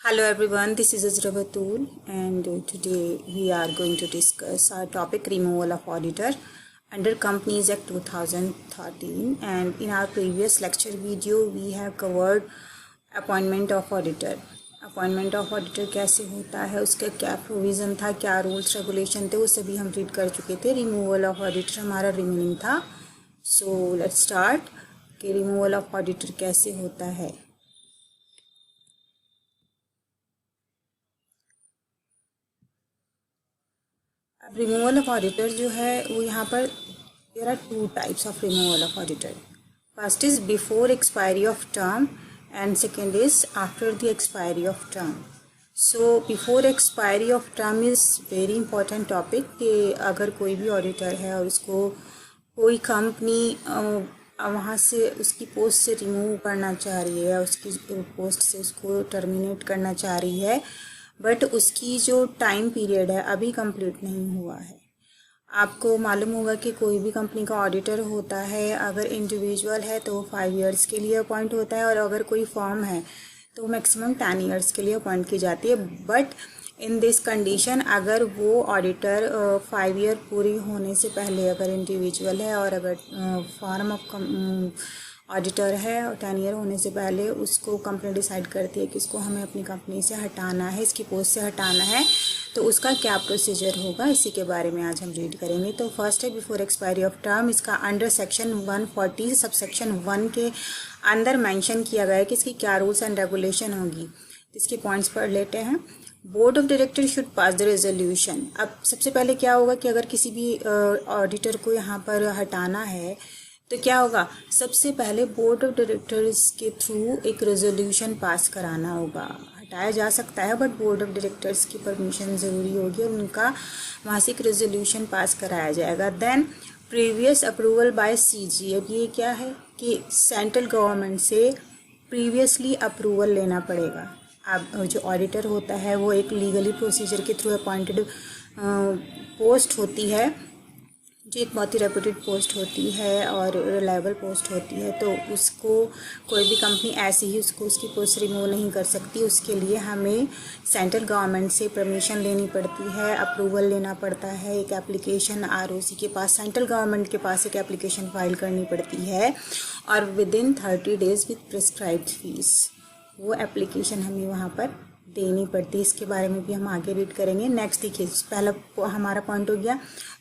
Hello everyone, this is Azra Batul and today we are going to discuss our topic removal of auditor under Companies Act 2013, and in our previous lecture video we have covered appointment of auditor. Appointment of auditor कैसे होता है, उसका क्या provision था, क्या rules regulation थे, वो सभी हम रीड कर चुके थे। रिमूवल ऑफ ऑडिटर हमारा रिमेनिंग था। सो लेट्स स्टार्ट कि रिमूवल ऑफ ऑडिटर कैसे होता है। अब रिमूवल ऑफ ऑडिटर जो है वो यहाँ पर there are two types of removal of auditor. First is before expiry of term and second is after the expiry of term. So before expiry of term is very important topic कि अगर कोई भी auditor है और उसको कोई company वहाँ से उसकी पोस्ट से रिमूव करना चाह रही है, उसकी पोस्ट से उसको टर्मिनेट करना चाह रही है, बट उसकी जो टाइम पीरियड है अभी कंप्लीट नहीं हुआ है। आपको मालूम होगा कि कोई भी कंपनी का ऑडिटर होता है, अगर इंडिविजुअल है तो 5 इयर्स के लिए अपॉइंट होता है, और अगर कोई फर्म है तो मैक्सिमम 10 इयर्स के लिए अपॉइंट की जाती है। बट इन दिस कंडीशन अगर वो ऑडिटर 5 ईयर पूरी होने से पहले अगर इंडिविजुअल है और अगर फर्म ऑफ ऑडिटर है और 10 ईयर होने से पहले उसको कंपनी डिसाइड करती है कि इसको हमें अपनी कंपनी से हटाना है, इसकी पोस्ट से हटाना है, तो उसका क्या प्रोसीजर होगा, इसी के बारे में आज हम रीड करेंगे। तो फर्स्ट है बिफोर एक्सपायरी ऑफ टर्म। इसका अंडर सेक्शन 140 सब सेक्शन 1 के अंदर मेंशन किया गया है कि इसकी क्या रूल्स एंड रेगुलेशन होगी। इसके पॉइंट्स पढ़ लेते हैं। Board of director should pass the resolution. अब सबसे पहले क्या होगा कि अगर किसी भी ऑडिटर को यहाँ पर हटाना है तो क्या होगा, सबसे पहले बोर्ड ऑफ डायरेक्टर्स के थ्रू एक रेजोल्यूशन पास कराना होगा। हटाया जा सकता है बट बोर्ड ऑफ डायरेक्टर्स की परमिशन ज़रूरी होगी और उनका वहाँ से एक रेजोल्यूशन पास कराया जाएगा। Then previous approval by CG. अब ये क्या है कि सेंट्रल गवर्नमेंट से प्रीवियसली अप्रूवल लेना पड़ेगा। अब जो ऑडिटर होता है वो एक लीगली प्रोसीजर के थ्रू अपॉइंटेड पोस्ट होती है, जो एक बहुत ही रेपुटेड पोस्ट होती है और रिलायबल पोस्ट होती है, तो उसको कोई भी कंपनी ऐसे ही उसको उसकी पोस्ट रिमूव नहीं कर सकती। उसके लिए हमें सेंट्रल गवर्नमेंट से परमिशन लेनी पड़ती है, अप्रूवल लेना पड़ता है, एक एप्लीकेशन आरओसी के पास, सेंट्रल गवर्नमेंट के पास एक एप्लीकेशन फाइल करनी पड़ती है, और with in 30 days with prescribed fees वो एप्लीकेशन हमें वहाँ पर देनी पड़ती है। इसके बारे में भी हम आगे रीड करेंगे। नेक्स्ट देखिए, पहला हमारा पॉइंट हो गया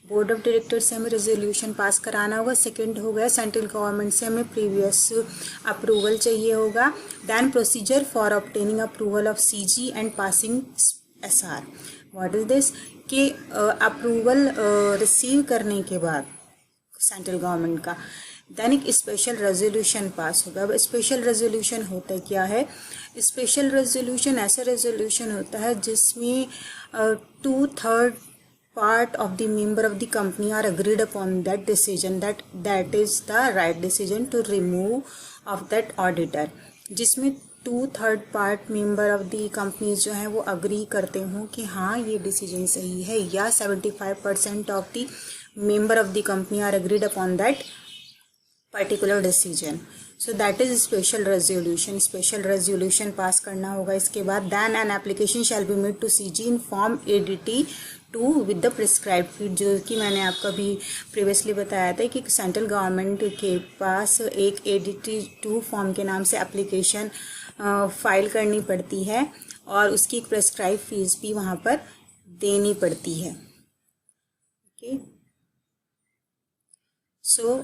बोर्ड ऑफ डायरेक्टर से हमें रेजोल्यूशन पास कराना होगा। सेकंड हो गया सेंट्रल गवर्नमेंट से हमें प्रीवियस अप्रूवल चाहिए होगा। Then procedure for obtaining approval of CG and passing SR. What is this कि अप्रूवल रिसीव करने के बाद सेंट्रल गवर्नमेंट का देन एक स्पेशल रेजोल्यूशन पास होगा। अब स्पेशल रेजोल्यूशन होता क्या है? स्पेशल रेजोल्यूशन ऐसा रेजोल्यूशन होता है जिसमें 2/3 part of the member of the company are agreed upon that decision that is the right decision to remove of that auditor, जिसमें 2/3 part member of the companies जो हैं वो अग्री करते हों कि हाँ ये डिसीजन सही है, या 75% of the member of the company are agreed upon that particular decision. So that is special resolution. Special resolution पास करना होगा। इसके बाद then an application shall be made to CG in form ADT2 with the prescribed fee, जो कि मैंने आपको अभी previously बताया था कि सेंट्रल गवर्नमेंट के पास एक ADT2 फॉर्म के नाम से एप्लीकेशन फाइल करनी पड़ती है और उसकी एक प्रेस्क्राइब फीस भी वहाँ पर देनी पड़ती है। Okay, so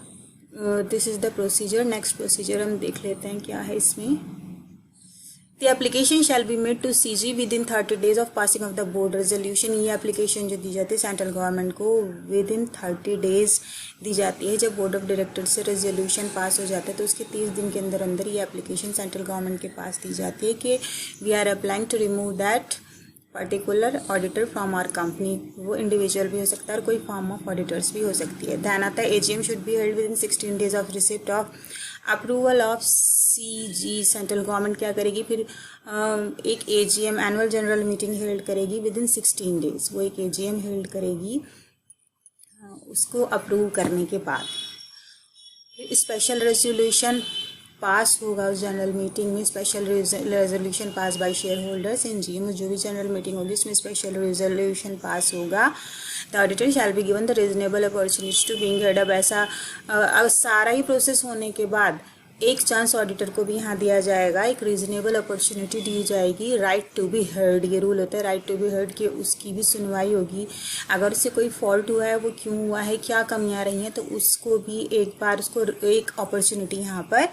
this is the procedure. Next procedure हम देख लेते हैं क्या है इसमें। The application shall be made to CG within 30 days of passing of the board resolution. ये एप्लीकेशन जो दी जाती है सेंट्रल गवर्नमेंट को विद इन 30 डेज दी जाती है। जब बोर्ड ऑफ डायरेक्टर से रेजोल्यूशन पास हो जाता है तो उसके 30 दिन के अंदर अंदर ये एप्लीकेशन सेंट्रल गवर्नमेंट के पास दी जाती है कि we are applying to remove that particular auditor from our company. वो इंडिविजुअल भी हो सकता है और कोई फॉर्म ऑफ ऑडिटर्स भी हो सकती है। ध्यान आता है AGM should be held with in 16 days of receipt of approval of CG. Central government क्या करेगी फिर एक AGM annual general meeting held करेगी विद इन 16 डेज। वो एक एजीएम हेल्ड करेगी उसको अप्रूव करने के बाद। स्पेशल रेजोल्यूशन पास होगा उस जनरल मीटिंग में, special resolution pass by shareholders in GM, जो भी जनरल मीटिंग होगी उसमें स्पेशल रेजोल्यूशन पास होगा, the auditor shall be given the reasonable opportunity to being heard. अब ऐसा सारा ही प्रोसेस होने के बाद एक चांस ऑडिटर को भी यहाँ दिया जाएगा, एक रीजनेबल अपॉर्चुनिटी दी जाएगी, राइट टू बी हर्ड, ये रूल होता है राइट टू बी हर्ड, कि उसकी भी सुनवाई होगी। अगर उससे कोई फॉल्ट हुआ है, वो क्यों हुआ है, क्या कमियां रही हैं, तो उसको भी एक बार उसको एक अपॉर्चुनिटी यहाँ पर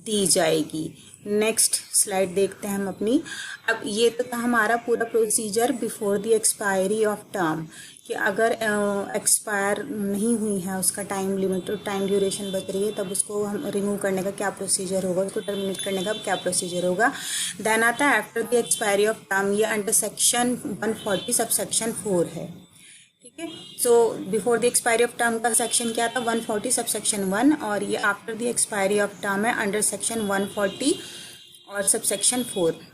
दी जाएगी। नेक्स्ट स्लाइड देखते हैं हम अपनी। अब ये तो था हमारा पूरा procedure before the expiry of term, कि अगर एक्सपायर नहीं हुई है उसका टाइम लिमिट, टाइम ड्यूरेशन बच रही है, तब उसको हम रिमूव करने का क्या प्रोसीजर होगा, उसको टर्मिनेट करने का क्या प्रोसीजर होगा। देन आता है after the expiry of term, ये अंडर सेक्शन 140 सब सेक्शन 4 है, ठीक है। So before the expiry of term का सेक्शन क्या था, 140 सब सेक्शन 1, और ये after the expiry of term है अंडर सेक्शन 140 और sub section 4।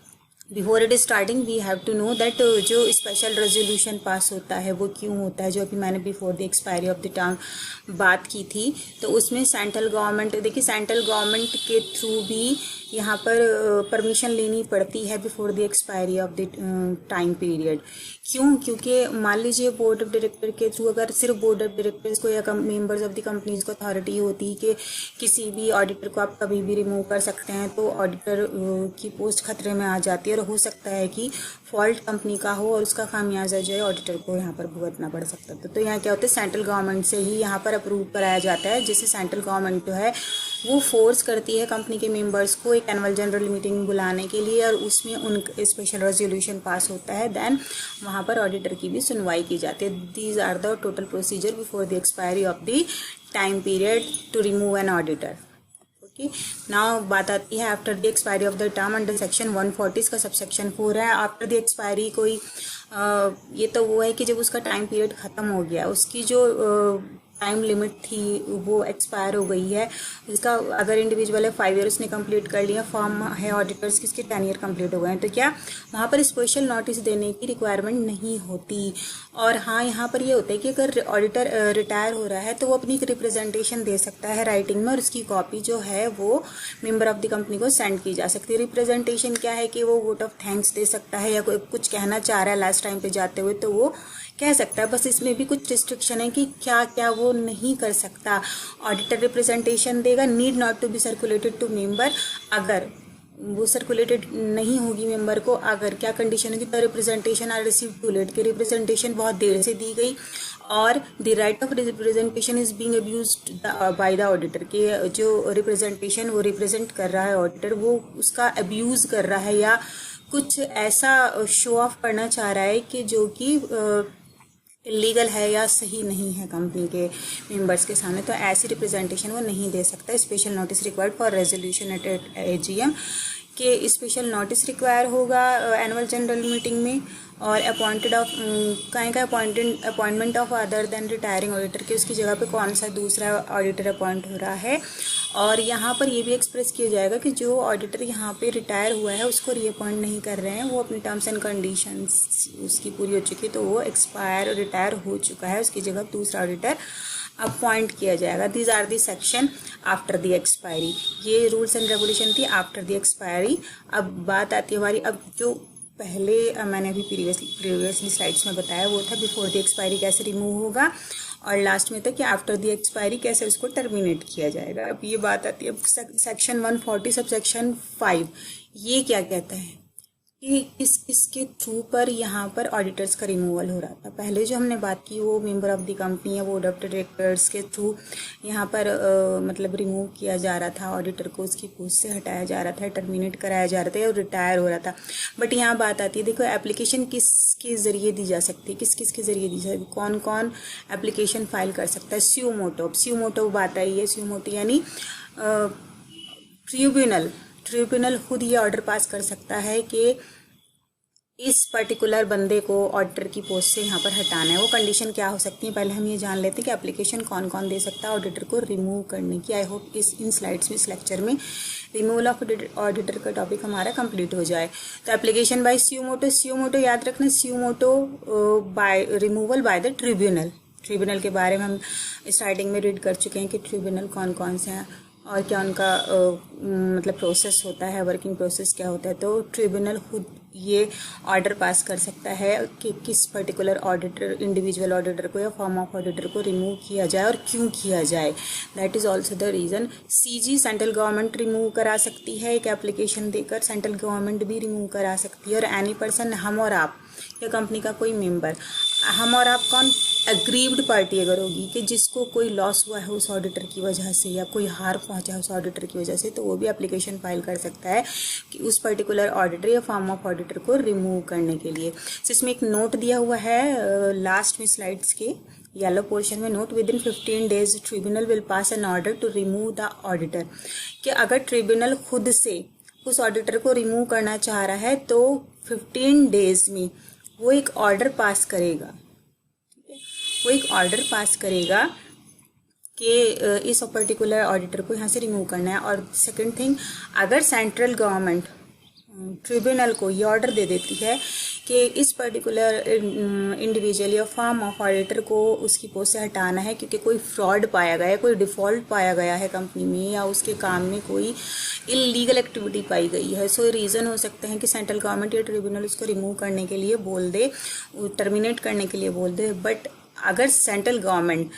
Before it starting we have to know that जो स्पेशल रेजोल्यूशन पास होता है वो क्यों होता है, जो अभी मैंने before the expiry of the term बात की थी। तो उसमें सेंट्रल गवर्नमेंट, देखिए सेंट्रल गवर्नमेंट के थ्रू भी यहाँ पर परमिशन लेनी पड़ती है before the expiry of the time period. क्यों? क्योंकि मान लीजिए बोर्ड ऑफ डायरेक्टर के थ्रू, अगर सिर्फ बोर्ड ऑफ डायरेक्टर्स को या मेंबर्स ऑफ द कंपनीज को अथॉरिटी होती है कि किसी भी ऑडिटर को आप कभी भी रिमूव कर सकते हैं, तो ऑडिटर की पोस्ट खतरे में आ जाती है और हो सकता है कि फॉल्ट कंपनी का हो और उसका खामियाजा जो है ऑडिटर को यहाँ पर भुगतना पड़ सकता है। तो यहाँ क्या होता है, सेंट्रल गवर्नमेंट से ही यहाँ पर अप्रूव कराया जाता है, जिससे सेंट्रल गवर्नमेंट जो है वो फोर्स करती है कंपनी के मेंबर्स को एक एनुअल जनरल मीटिंग बुलाने के लिए, और उसमें उन स्पेशल रेजोल्यूशन पास होता है। देन वहाँ पर ऑडिटर की भी सुनवाई की जाती है। These are the total procedure before the expiry of the time period to remove an auditor. Okay, now बात आती है after the expiry of the term under section 140 का सब सेक्शन 4 है। आफ्टर द एक्सपायरी कोई ये तो वो है कि जब उसका टाइम पीरियड ख़त्म हो गया, उसकी जो टाइम लिमिट थी वो एक्सपायर हो गई है, उसका अगर इंडिविजुअल है 5 ईयर उसने कंप्लीट कर लिया, फॉर्म है ऑडिटर्स किसके 10 ईयर कंप्लीट हो गए हैं, तो क्या वहाँ पर स्पेशल नोटिस देने की रिक्वायरमेंट नहीं होती। और हाँ, यहाँ पर ये होता है कि अगर ऑडिटर रिटायर हो रहा है तो वो अपनी रिप्रेजेंटेशन दे सकता है राइटिंग में, और उसकी कॉपी जो है वो मेंबर ऑफ द कंपनी को सेंड की जा सकती है। रिप्रेजेंटेशन क्या है कि वो वोट ऑफ थैंक्स दे सकता है, या कोई कुछ कहना चाह रहा है लास्ट टाइम पे जाते हुए तो वो कह सकता है। बस इसमें भी कुछ रिस्ट्रिक्शन है कि क्या क्या वो नहीं कर सकता। ऑडिटर रिप्रेजेंटेशन देगा, need not to be circulated to member, अगर वो सर्कुलेटेड नहीं होगी मेंबर को, अगर क्या कंडीशन होगी, the representation are receive too late, कि रिप्रेजेंटेशन बहुत देर से दी गई, और the right of representation is being abused by the auditor, कि जो रिप्रेजेंटेशन वो रिप्रेजेंट कर रहा है ऑडिटर, वो उसका अब्यूज कर रहा है या कुछ ऐसा शो ऑफ करना चाह रहा है कि जो कि इलीगल है या सही नहीं है कंपनी के मेंबर्स के सामने, तो ऐसी रिप्रेजेंटेशन वो नहीं दे सकता। Special notice required for resolution at AGM, के स्पेशल नोटिस रिक्वायर होगा एनुअल जनरल मीटिंग में, और अपॉइंटेड ऑफ कहीं का appointment of other than retiring auditor, के उसकी जगह पे कौन सा दूसरा ऑडिटर अपॉइंट हो रहा है। और यहाँ पर ये भी एक्सप्रेस किया जाएगा कि जो ऑडिटर यहाँ पे रिटायर हुआ है उसको रीअपॉइंट नहीं कर रहे हैं, वो अपनी टर्म्स एंड कंडीशंस उसकी पूरी हो चुकी है, तो वो एक्सपायर रिटायर हो चुका है, उसकी जगह दूसरा ऑडिटर अपॉइंट किया जाएगा। These are the section after the expiry, ये रूल्स एंड रेगुलेशन थी आफ्टर द एक्सपायरी। अब बात आती है हमारी, अब जो पहले मैंने अभी प्रीवियसली स्लाइड्स में बताया वो था बिफोर द एक्सपायरी कैसे रिमूव होगा, और लास्ट में था कि आफ्टर द एक्सपायरी कैसे उसको टर्मिनेट किया जाएगा। अब ये बात आती है, अब सेक्शन 140 सब सेक्शन 5 ये क्या कहता है कि इसके थ्रू पर यहाँ पर ऑडिटर्स का रिमूवल हो रहा था। पहले जो हमने बात की वो मेंबर ऑफ द कंपनी या बोर्ड ऑफ डायरेक्टर्स के थ्रू यहाँ पर मतलब रिमूव किया जा रहा था, ऑडिटर को उसकी पोस्ट से हटाया जा रहा था, टर्मिनेट कराया जा रहा था, और रिटायर हो रहा था। बट यहाँ बात आती है, देखो एप्लीकेशन किसके ज़रिए दी जा सकती है, किस किस के ज़रिए दी जा सकती है, कौन कौन एप्लीकेशन फाइल कर सकता है। स्यूमोटो बात आई है, स्यूमोटो यानी ट्रिब्यूनल खुद ये ऑर्डर पास कर सकता है कि इस पर्टिकुलर बंदे को ऑडिटर की पोस्ट से यहाँ पर हटाना है। वो कंडीशन क्या हो सकती है, पहले हम ये जान लेते हैं कि एप्लीकेशन कौन कौन दे सकता है ऑडिटर को रिमूव करने की। आई होप इन स्लाइड्स में, इस लेक्चर में रिमूवल ऑफ ऑडिटर का टॉपिक हमारा कंप्लीट हो जाए। तो एप्लीकेशन बाय स्यूमोटो याद रखना, suo motu by removal by the tribunal के बारे में हम स्टार्टिंग में रीड कर चुके हैं कि ट्रिब्यूनल कौन कौन से हैं। और क्या उनका मतलब प्रोसेस होता है, वर्किंग प्रोसेस क्या होता है। तो ट्रिब्यूनल खुद ये ऑर्डर पास कर सकता है कि किस पर्टिकुलर ऑडिटर, इंडिविजुअल ऑडिटर को या फर्म ऑफ ऑडिटर को रिमूव किया जाए और क्यों किया जाए। That is also the reason. CG central government remove करा सकती है, एक एप्लीकेशन देकर सेंट्रल गवर्नमेंट भी रिमूव करा सकती है। और एनी पर्सन, हम और आप या कंपनी का कोई मेंबर, हम और आप कौन, एग्रीव्ड पार्टी अगर होगी कि जिसको कोई लॉस हुआ है उस ऑडिटर की वजह से या कोई हार पहुंचा है उस ऑडिटर की वजह से, तो वो भी एप्लीकेशन फाइल कर सकता है कि उस पर्टिकुलर ऑडिटर या फर्म ऑफ ऑडिटर को रिमूव करने के लिए। तो इसमें एक नोट दिया हुआ है लास्ट में स्लाइड्स के येलो पोर्शन में, note within 15 days tribunal will pass an order to remove the auditor. कि अगर ट्रिब्यूनल खुद से उस ऑडिटर को रिमूव करना चाह रहा है तो 15 days में वो एक ऑर्डर पास करेगा, वो एक ऑर्डर पास करेगा कि इस पर्टिकुलर ऑडिटर को यहाँ से रिमूव करना है। और सेकंड थिंग, अगर सेंट्रल गवर्नमेंट ट्रिब्यूनल को ये ऑर्डर दे देती है कि इस पर्टिकुलर इंडिविजुअल या फर्म ऑफ ऑडिटर को उसकी पोस्ट से हटाना है क्योंकि कोई फ्रॉड पाया गया है, कोई डिफ़ॉल्ट पाया गया है कंपनी में, या उसके काम में कोई इलीगल एक्टिविटी पाई गई है, सो रीज़न हो सकते हैं कि सेंट्रल गवर्नमेंट या ट्रिब्यूनल उसको रिमूव करने के लिए बोल दे, टर्मिनेट करने के लिए बोल दे। बट अगर सेंट्रल गवर्नमेंट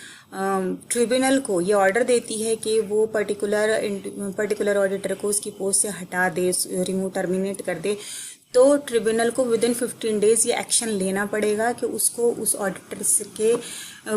ट्रिब्यूनल को ये ऑर्डर देती है कि वो पर्टिकुलर ऑडिटर को उसकी पोस्ट से हटा दे, रिमूव, टर्मिनेट कर दे, तो ट्रिब्यूनल को विद इन 15 days ये एक्शन लेना पड़ेगा कि उसको उस ऑडिटर के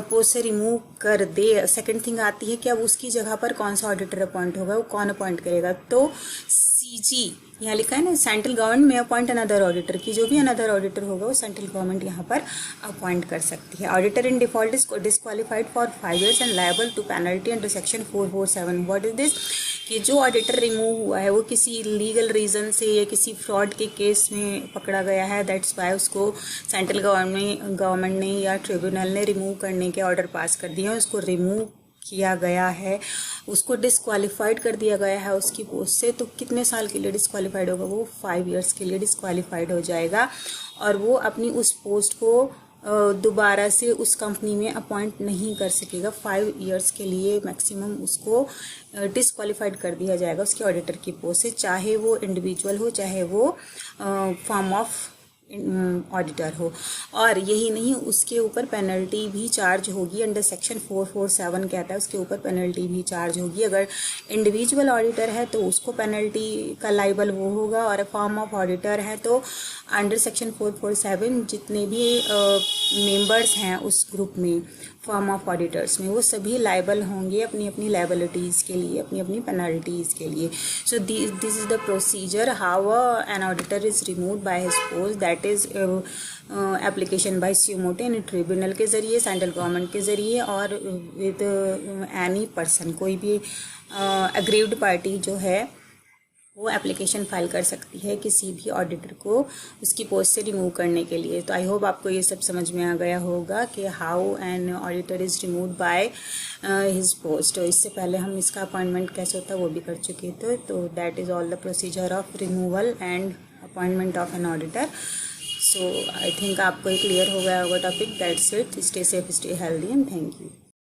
पोस्ट से रिमूव कर दे। सेकंड थिंग आती है कि अब उसकी जगह पर कौन सा ऑडिटर अपॉइंट होगा, वो कौन अपॉइंट करेगा। तो सीजी यहाँ लिखा है ना, सेंट्रल गवर्नमेंट में अपॉइंट अनदर ऑडिटर, की जो भी अनदर ऑडिटर होगा वो सेंट्रल गवर्नमेंट यहाँ पर अपॉइंट कर सकती है। Auditor in default is disqualified for 5 years and liable to penalty under section 447। What is this? कि जो ऑडिटर रिमूव हुआ है वो किसी लीगल रीजन से या किसी फ्रॉड के केस में पकड़ा गया है, दैट्स वाई उसको सेंट्रल गवर्नमेंट ने या ट्रिब्यूनल ने रिमूव करने के ऑर्डर पास कर दिए हैं, उसको रिमूव किया गया है, उसको डिस्क्वालिफाइड कर दिया गया है उसकी पोस्ट से। तो कितने साल के लिए डिस्क्वालिफाइड होगा? वो 5 years के लिए डिस्क्वालिफाइड हो जाएगा और वो अपनी उस पोस्ट को दोबारा से उस कंपनी में अपॉइंट नहीं कर सकेगा। 5 years के लिए मैक्सिमम उसको डिस्क्वालिफाइड कर दिया जाएगा उसके ऑडिटर की पोस्ट से, चाहे वो इंडिविजुअल हो चाहे वो फर्म ऑफ ऑडिटर हो। और यही नहीं, उसके ऊपर पेनल्टी भी चार्ज होगी, अंडर सेक्शन 447 कहता है उसके ऊपर पेनल्टी भी चार्ज होगी। अगर इंडिविजुअल ऑडिटर है तो उसको पेनल्टी का लाइबल वो होगा, और फर्म ऑफ ऑडिटर है तो अंडर सेक्शन 447 जितने भी मेंबर्स हैं उस ग्रुप में, फर्म ऑफ ऑडिटर्स में, वो सभी लाइबल होंगे अपनी अपनी लाइबिलिटीज़ के लिए, अपनी अपनी पेनल्टीज़ के लिए। So this is the procedure how an auditor is removed by his post, that is application by suo motu in tribunal के ज़रिए, सेंट्रल गवर्नमेंट के ज़रिए, और विद एनी पर्सन, कोई भी एग्रीव्ड पार्टी जो है वो एप्लीकेशन फाइल कर सकती है किसी भी ऑडिटर को उसकी पोस्ट से रिमूव करने के लिए। तो आई होप आपको ये सब समझ में आ गया होगा कि how an auditor is removed by his post. तो इससे पहले हम इसका अपॉइंटमेंट कैसे होता है वो भी कर चुके थे। तो that is all the procedure of removal and appointment of an auditor. So I think आपको क्लियर हो गया होगा topic. That's it. Stay safe, stay healthy and thank you.